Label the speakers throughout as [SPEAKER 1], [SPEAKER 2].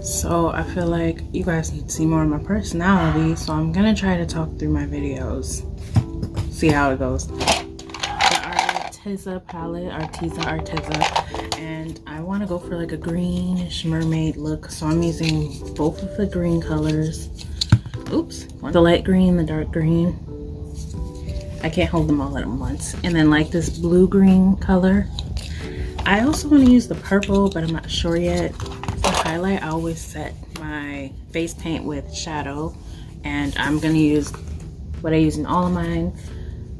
[SPEAKER 1] So I feel like you guys need to see more of my personality, so I'm gonna try to talk through my videos, see how it goes. The Arteza palette, Arteza, and I want to go for like a greenish mermaid look, so I'm using both of the green colors. Oops, the light green, the dark green. I can't hold them all at once. And then like this blue green color. I also want to use the purple, but I'm not sure yet. For highlight, I always set my face paint with shadow, and I'm gonna use what I use in all of mine,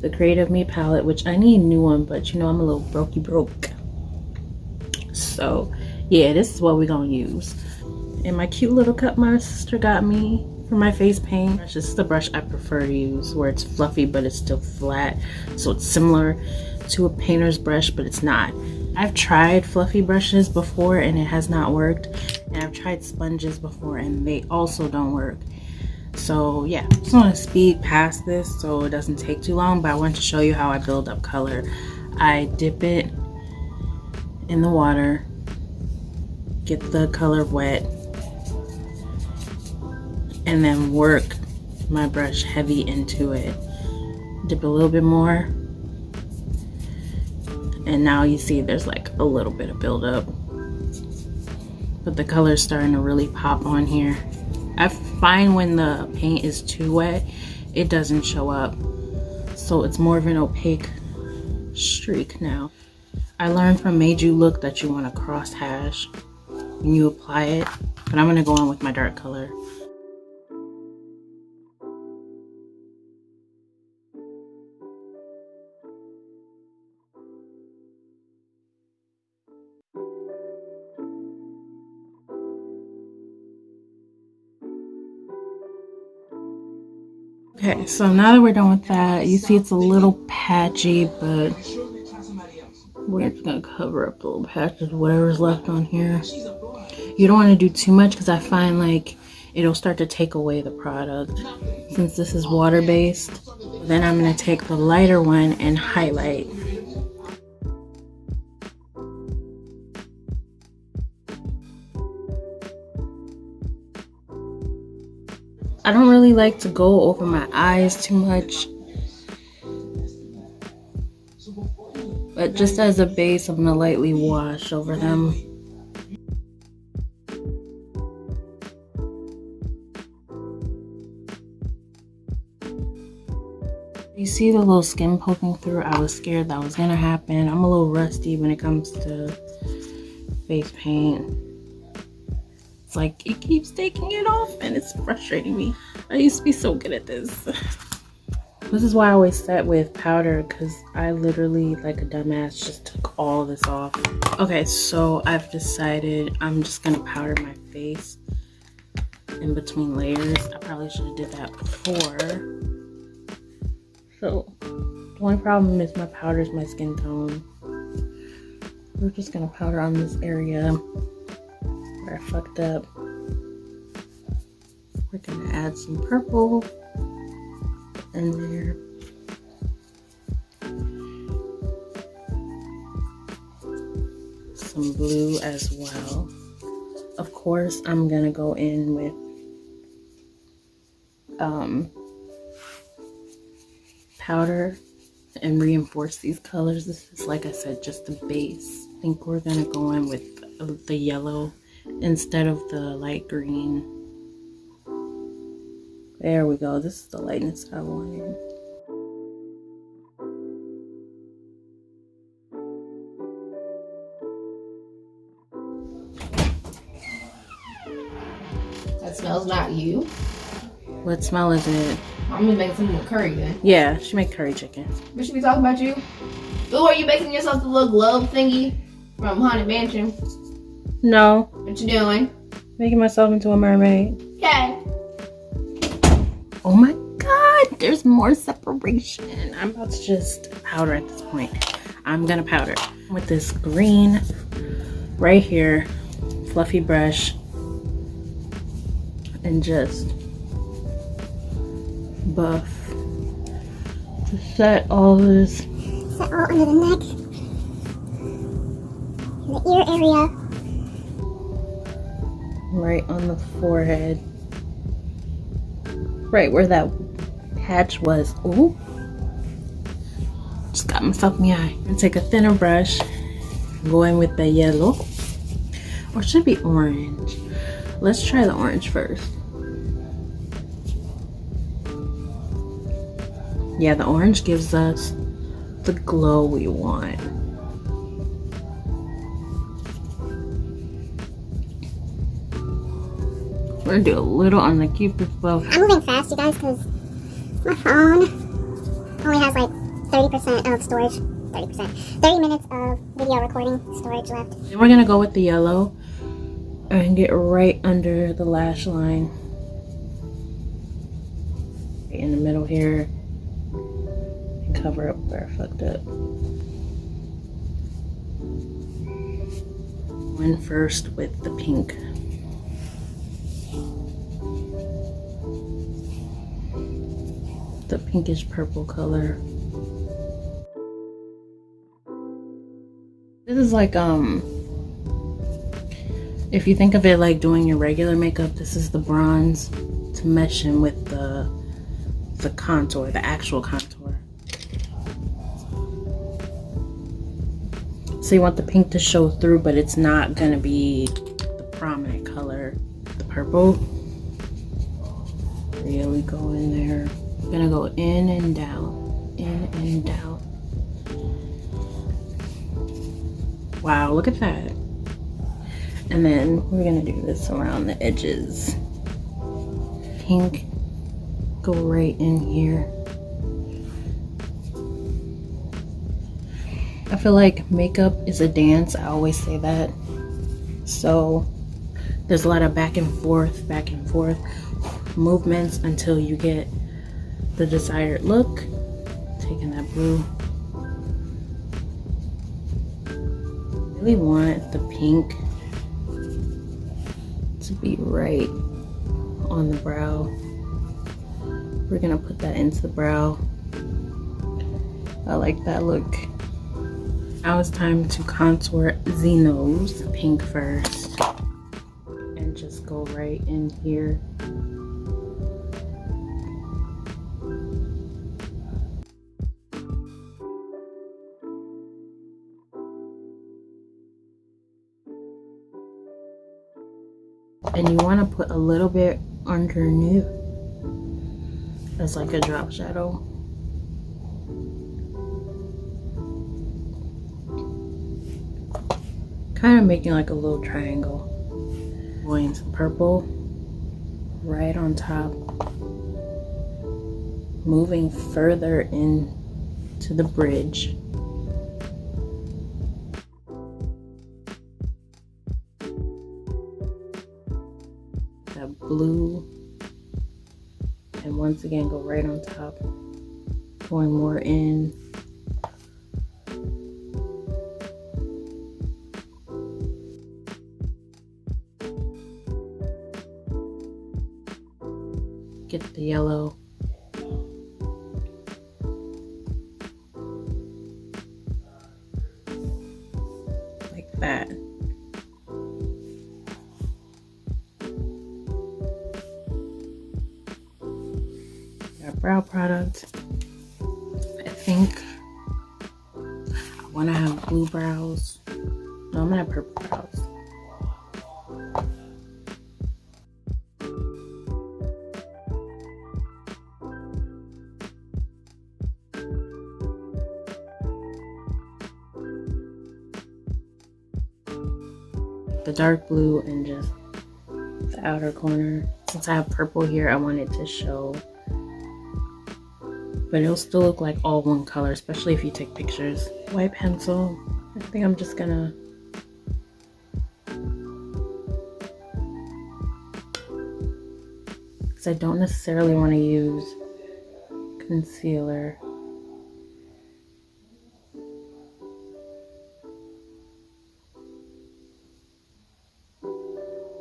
[SPEAKER 1] the Creative Me palette, which I need a new one, but you know I'm a little broke. So yeah, this is what we're gonna use. And my cute little cup my sister got me for my face paint. This is the brush I prefer to use, where it's fluffy but it's still flat, so it's similar to a painter's brush, but it's not. I've tried fluffy brushes before and it has not worked, and I've tried sponges before and they also don't work. So yeah, I just want to speed past this so it doesn't take too long, but I want to show you how I build up color. I dip it in the water, get the color wet, and then work my brush heavy into it. Dip a little bit more, and now you see there's like a little bit of buildup, but the color's starting to really pop on here. I find when the paint is too wet, it doesn't show up, so it's more of an opaque streak now. I learned from Made You Look that you want to cross hash when you apply it, but I'm going to go on with my dark color. Okay, so now that we're done with that, you see it's a little patchy, but we're just gonna cover up the little patches, whatever's left on here. You don't want to do too much because I find like it'll start to take away the product. Since this is water-based, then I'm gonna take the lighter one and highlight. I don't really like to go over my eyes too much, but just as a base, I'm gonna lightly wash over them. You see the little skin poking through? I was scared that was gonna happen. I'm a little rusty when it comes to face paint. Like it keeps taking it off and it's frustrating me. I used to be so good at this. This is why I always set with powder, because I literally, like a dumbass, just took all this off. Okay, so I've decided I'm just gonna powder my face in between layers. I probably should have did that before. So the only problem is my powder is my skin tone. We're just gonna powder on this area where I fucked up. We're gonna add some purple in there. Some blue as well. Of course, I'm gonna go in with powder and reinforce these colors. This is, like I said, just the base. I think we're gonna go in with the yellow instead of the light green. There we go. This is the lightness I wanted.
[SPEAKER 2] That smells not you.
[SPEAKER 1] What smell is it?
[SPEAKER 2] I'm gonna make some curry then.
[SPEAKER 1] Yeah, she make curry chicken.
[SPEAKER 2] But she be talking about you. Ooh, are you making yourself the little glove thingy from Haunted Mansion?
[SPEAKER 1] No.
[SPEAKER 2] What you doing?
[SPEAKER 1] Making myself into a mermaid.
[SPEAKER 2] Okay.
[SPEAKER 1] Oh my god, there's more separation. I'm about to just powder at this point. I'm gonna powder with this green right here, fluffy brush, and just buff to set all this.
[SPEAKER 3] Set all under the neck, the ear area.
[SPEAKER 1] right on the forehead, right where that patch was. Ooh, just got myself in the eye. I'm gonna take a thinner brush, go in with the yellow, or it should be orange. Let's try the orange first. Yeah, the orange gives us the glow we want. We're gonna do a little on the cupid's bow.
[SPEAKER 3] I'm moving fast, you guys, because my phone only has like 30% of storage. 30%. 30 minutes of video recording storage left.
[SPEAKER 1] Then we're gonna go with the yellow and get right under the lash line. Right in the middle here. And cover up where I fucked up. One first with the pink. The pinkish purple color. This is like if you think of it like doing your regular makeup, this is the bronze to mesh in with the contour, the actual contour. So you want the pink to show through, but it's not gonna be the prominent color. The purple, really go in there. We're gonna go in and down, in and down. Wow, look at that. And then we're gonna do this around the edges. Pink, go right in here. I feel like makeup is a dance. I always say that. So there's a lot of back and forth movements until you get the desired look. Taking that blue. Really want the pink to be right on the brow. We're gonna put that into the brow. I like that look. Now it's time to contour the nose. Pink first. And just go right in here. And you want to put a little bit underneath as like a drop shadow. Kind of making like a little triangle. Going some purple right on top. Moving further in to the bridge. That blue. And once again, go right on top. Going more in. Get the yellow. Like that. Our brow product. I think I want to have blue brows. No, I'm gonna have purple brows. The dark blue and just the outer corner. Since I have purple here, I want it to show, but it'll still look like all one color, especially if you take pictures. White pencil. I think I'm just gonna because I don't necessarily want to use concealer.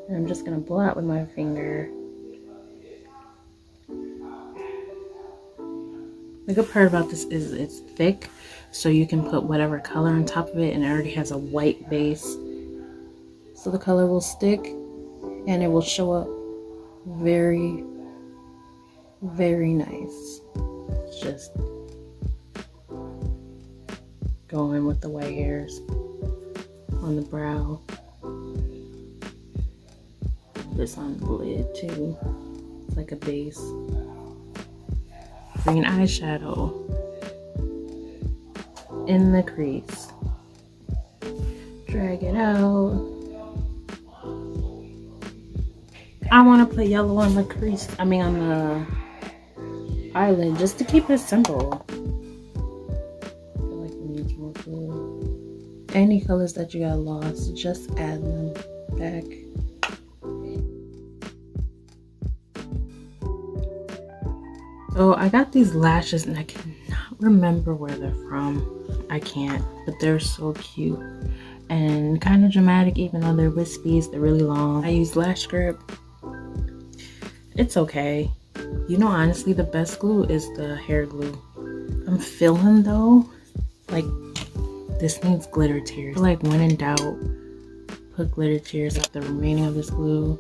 [SPEAKER 1] And I'm just gonna blot with my finger. The good part about this is it's thick, so you can put whatever color on top of it, and it already has a white base, so the color will stick. and it will show up very, very nice. Just go in with the white hairs on the brow. This on the lid too. It's like a base. Green eyeshadow in the crease. Drag it out. I want to put yellow on the crease. I mean on the eyelid, just to keep it simple. I feel like it needs more blue. Any colors that you got lost, just add them back. So I got these lashes and I cannot remember where they're from. I can't, but they're so cute and kind of dramatic. Even though they're wispies, they're really long. I use Lash Grip. It's okay. You know, honestly, the best glue is the hair glue. I'm feeling though, like this needs glitter tears. Like when in doubt, put glitter tears at the remaining of this glue.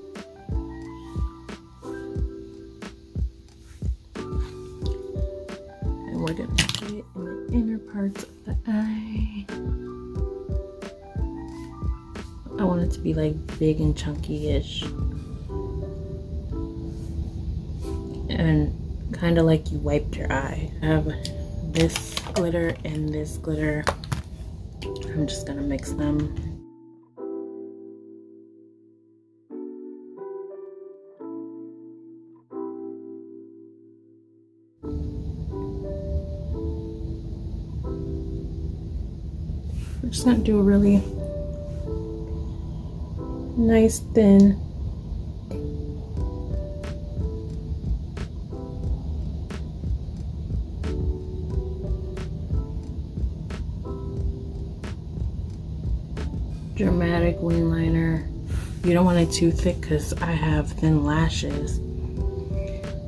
[SPEAKER 1] And we're gonna put it in the inner parts of the eye. I want it to be like big and chunky-ish. And kind of like you wiped your eye. I have this glitter and this glitter. I'm just gonna mix them. We're just gonna do a really nice thin dramatic wing liner. You don't want it too thick because I have thin lashes.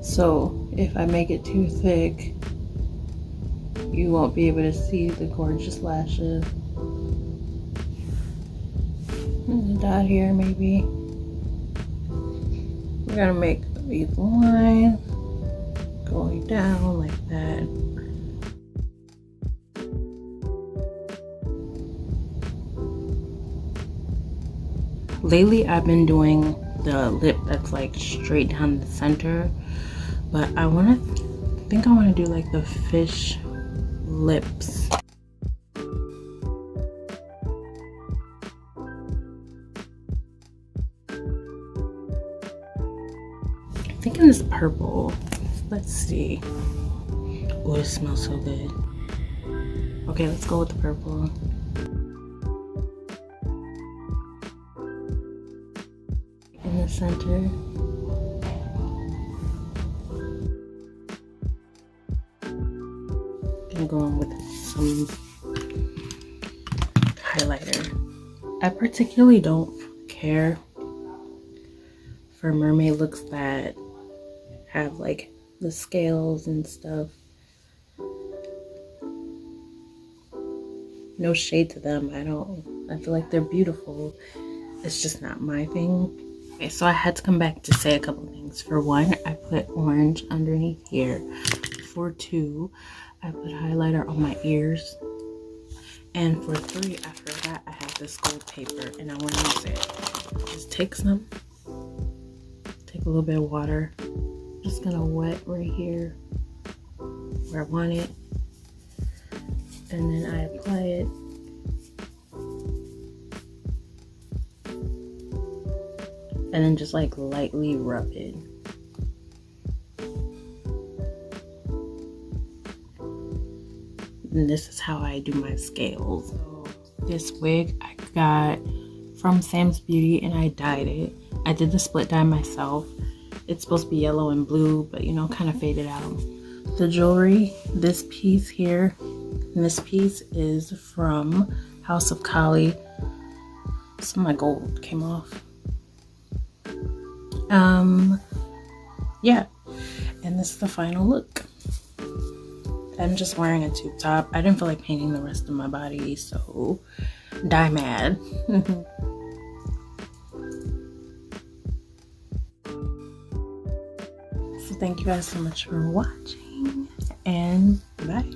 [SPEAKER 1] So if I make it too thick, you won't be able to see the gorgeous lashes. And a dot here maybe. We're gonna make these lines going down like that. Lately I've been doing the lip that's like straight down the center, but I think I want to do like the fish lips. I'm thinking this purple. Let's see. Oh, it smells so good. Okay, let's go with the purple. In the center. Gonna go on with some highlighter. I particularly don't care for mermaid looks that have like the scales and stuff. No shade to them. I feel like they're beautiful. It's just not my thing. Okay, so I had to come back to say a couple things. For one, I put orange underneath here. For two, I put highlighter on my ears. And for three, I forgot I have this gold paper and I want to use it. Just take a little bit of water. Just gonna wet right here where I want it. And then I apply it. And then just like lightly rub it. And this is how I do my scales. So this wig I got from Sam's Beauty and I dyed it. I did the split dye myself. It's supposed to be yellow and blue, but you know, kind of faded out. The jewelry, this piece here, and this piece is from House of Kali. Some of my gold came off. Yeah, and this is the final look. I'm just wearing a tube top. I didn't feel like painting the rest of my body, so die mad. So thank you guys so much for watching, and bye.